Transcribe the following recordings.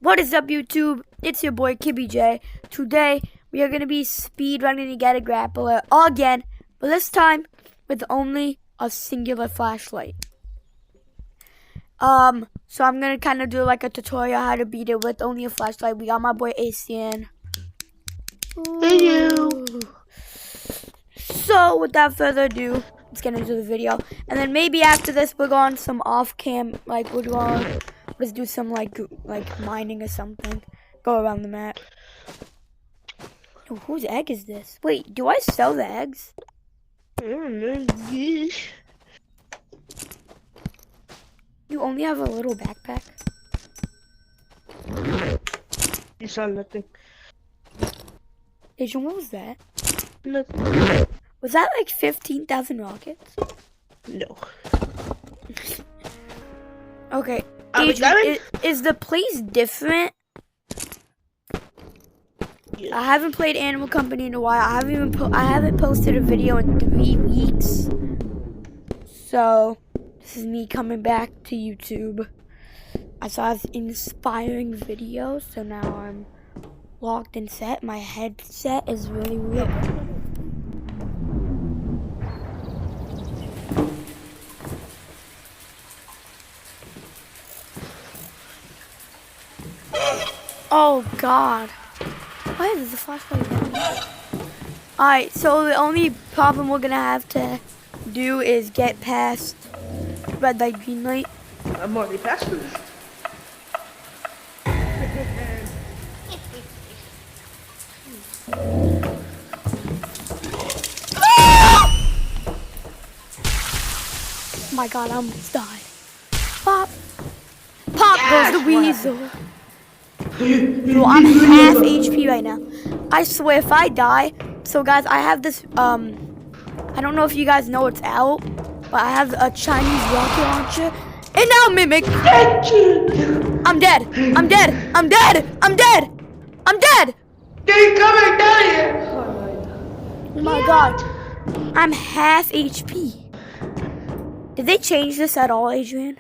What is up, YouTube? It's your boy Kibby J. Today we are gonna be speedrunning to get a grappler again, but this time with only a singular flashlight. So I'm gonna kind of do like a tutorial how to beat it with only a flashlight. We got my boy ACN. Hello. So without further ado, let's get into the video. And then maybe after this we're going some off-cam, like we're going let's do some like mining or something. Go around the map. Oh, whose egg is this? Wait, do I sell the eggs? I don't know. You only have a little backpack? You saw nothing. Adrian, what was that? Nothing. Was that like 15,000 rockets? No. Okay. Adrian, is the place different? Yeah. I haven't played Animal Company in a while. I haven't posted a video in 3 weeks. So this is me coming back to YouTube. I saw this inspiring video, so now I'm locked and set. My headset is really weird. Oh God. Why is the flashlight on? Alright, so the only problem we're gonna have to do is get past red light, green light. I'm already past this. Oh my God, I almost died. Pop. Pop goes the weasel. Well, I'm half HP right now. I swear if I die, so guys, I have this, I don't know if you guys know it's out, but I have a Chinese rocket launcher, and now Mimic. I'm dead. I'm dead. I'm dead. I'm dead. I'm dead. They're coming down here. Oh my God. I'm half HP. Did they change this at all, Adrian?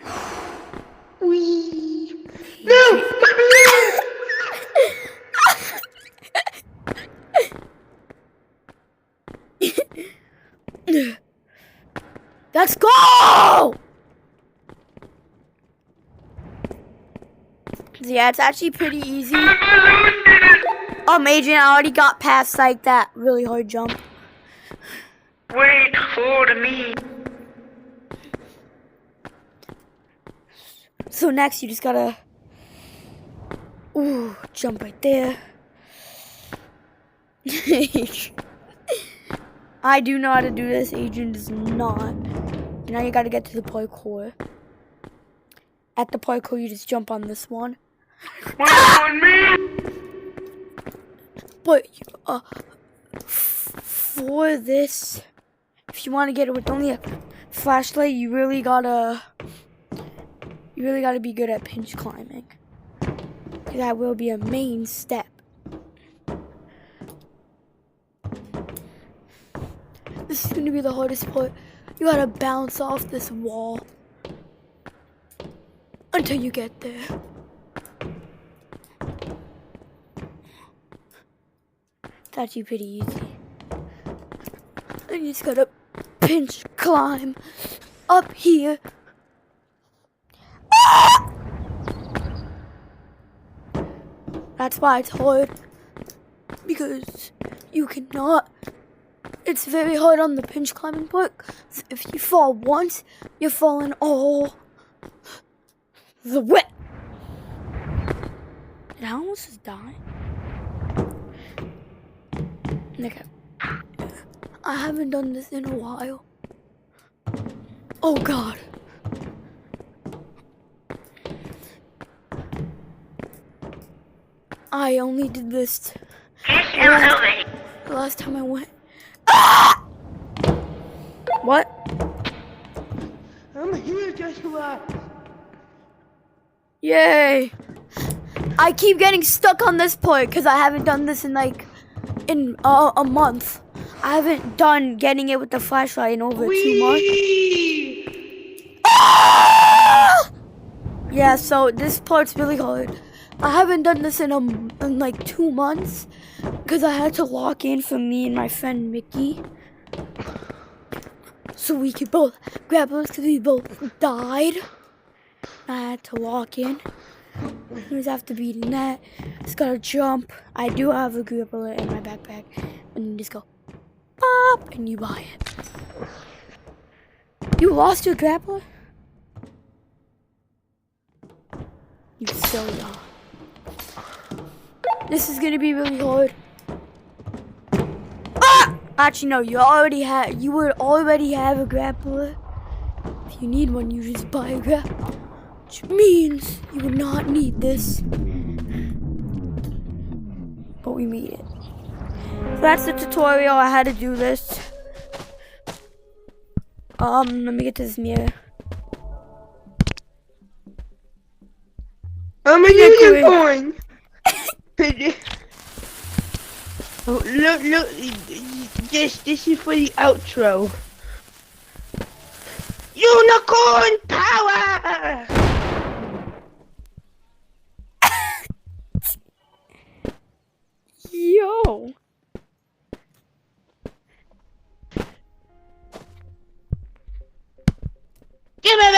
Wee. No, come here. Let's go! Yeah, it's actually pretty easy. Adrian, I already got past like that really hard jump. Wait for me. So next you just gotta jump right there. I do know how to do this, Adrian does not. Now you gotta get to the parkour. At the parkour you just jump on this one. Wait on me. But for this, if you want to get it with only a flashlight, you really gotta be good at pinch climbing. That will be a main step. This is gonna be the hardest part. You gotta bounce off this wall until you get there. It's actually pretty easy. And you just gotta pinch climb up here. Ah! That's why it's hard. Because you cannot. It's very hard on the pinch climbing part. So if you fall once, you're falling all the way. Did I almost just die? Okay. I haven't done this in a while. Oh God. I only did this the last time I went. Ah! What? I'm here, Joshua. Yay! I keep getting stuck on this part because I haven't done this in like a month. I haven't done getting it with the flashlight in over 2 months. Ah! Yeah, so this part's really hard. I haven't done this in like 2 months because I had to lock in for me and my friend Mickey. So we could both grapplers because we both died. I had to lock in. You just have to beat that. Just gotta jump. I do have a grappler in my backpack. And you just go pop and you buy it. You lost your grappler? You so dumb. This is gonna be really hard. Ah! Actually no, you would already have a grappler. If you need one, you just buy a grappler. Which means you would not need this. But we made it. So that's the tutorial. I had to do this. Let me get to this mirror. I'm a unicorn. Oh, look, this is for the outro. Unicorn power! Yo. Give me a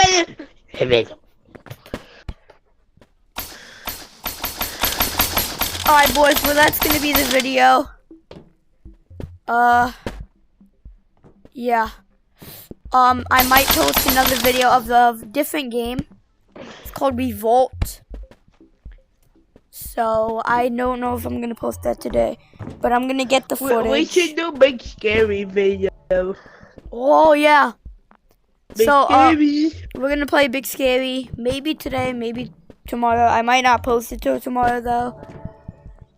minute. Alright boys, well that's gonna be the video. Yeah. I might post another video of the different game. It's called Revolt. So I don't know if I'm gonna post that today, but I'm gonna get the footage. We should do big scary video. Oh yeah. Big So scary. we're gonna play Big Scary. Maybe today, maybe tomorrow. I might not post it till tomorrow though.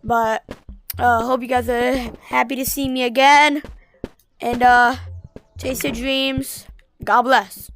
But hope you guys are happy to see me again. And chase your dreams. God bless.